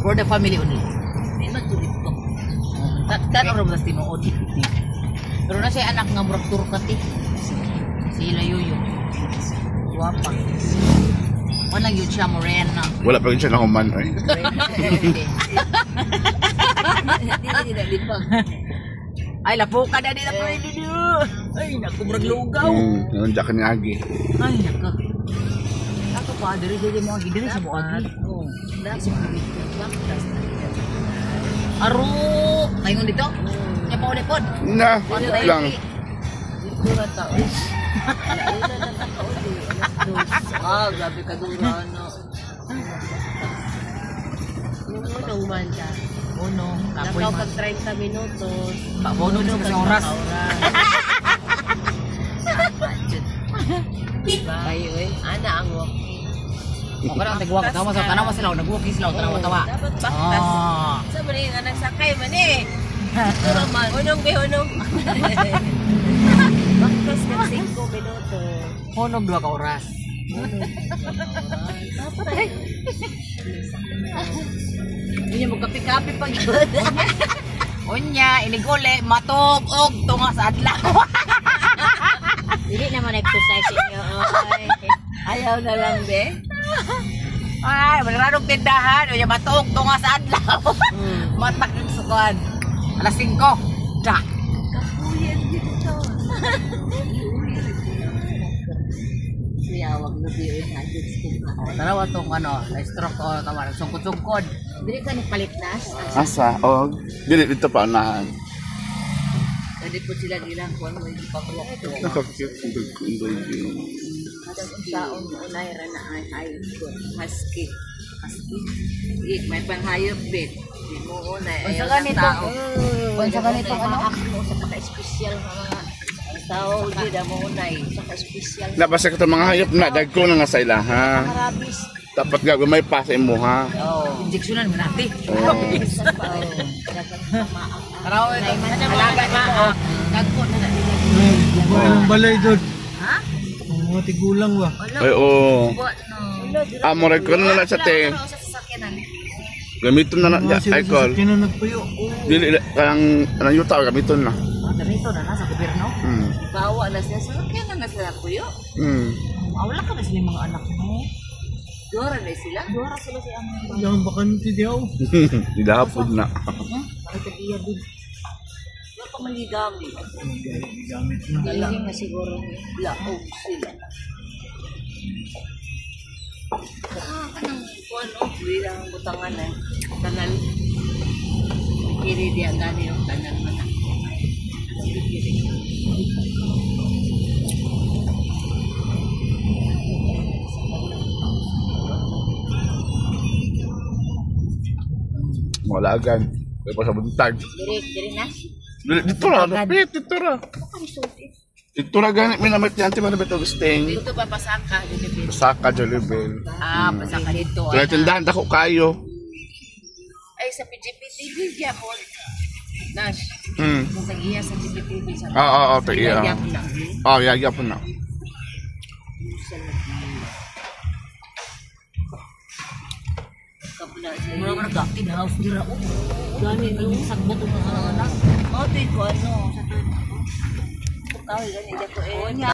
For the family only. Di man tulit ko. Tan oro basta tinuod. Pero na siya anak nga murag turkati. Sila yuyo. Guwapa. Wala yun siya morena. Wala pa rin siya nakuman. Ay. Hindi lipag. Ay, lapo ka na nila pa rin ninyo. Ay, nakumurag lugaw. Nandiyan ka ni Agi. Ay, naka. Ako pa, diri mo agi. Diri sa mo agi. Aro! Tayo dito? Kaya pa ulit po. Na, lang. Dito na tao. Ah, grabe ka doon ano. Yung unong manda. Unong. Nakaw kag 30 minutos. Pabono na sa oras. Bayo eh. Ana ang walking. Ako na ang tagwa ka. Tanawa sila. Nag-walking sila. Tanawa-tawa. Dapat baktas. Sabi rin nga nagsakay man eh. Pero man. Unong be, unong. Baktas ng 5 minutos. Unong 2 ka oras. Dapat Hindi mo kapi-kapi pag yun. Unya, iniguli, matog, og, tunga sa adlaw. Hindi naman exercise niyo. Ayaw na lang be. Ay, magranong tindahan. Unya, matog, tunga sa adlaw. Matak yung sukuan. Alas 5. Da. Kapuyan dito. Siyawag na biyo yung hadits ko. Tarawa tong ano, stroke o tama, sungkod-sungkod. Dili ka ni palitnas. Asa? O, dito pa unahan. Dili po sila nilang kung ano yung pakulok to. Nakakit ang baby. Kadang saon unay ra na ay husky. Husky. May panghayop bit. Di mo unay. Unsa ganito? Unsa ganito ano? Ako sa paka-espesyal mga tao di da mo unay. Paka-espesyal. Nabasa ko itong mga hayop na, dagko na nga sa ilaha. Marabis. Dapat gagawin may pa sa imuha. Oh, injeksyonan mo natin. Taraw ito. Alaga na. Dagko na na. Ang balay doon. Ha? Mga tigulang ba? Ay, oo. Amoray ko na sa te. Gamiton na na, ay call. Sino nagpuyo? Dili, kayang, anong yuta, gamiton na. Ganito na nasa gobyerno. Bawa na sila. Sa kaya na sila kuyo. Wala ka na sila mga anak mo. Dora na sila. Dora sila si Amang. Yan baka nito diyaw. Didahapod na. Bakit tagiya din? Wala pa maligami. Gamit na. Galing na siguro laog sila. Kanang kuwan o. Bilang ang butangan eh. Kanal. Kiri diya gani yung kanal man. Malagan. Kaya pa sa buntag. Diri na. Dito ra, lapit, dito ra. Dito ra ganit, minamit niya, anti manabit o gusting. Dito pa pasaka. Saka, Jollibee. Pasaka dito. Kaya tindahan, dako kayo. Ay sa PGPTV diya po. Nash. Kung tagiya sa PGPTV sa. Oo, tagiya. Yayap na. Oo, yayap po na. Mura ka nag-active house dira. Gani Yung sagbot ng mga anak. Oh, ko ano sa to. Kaway gani dito eh.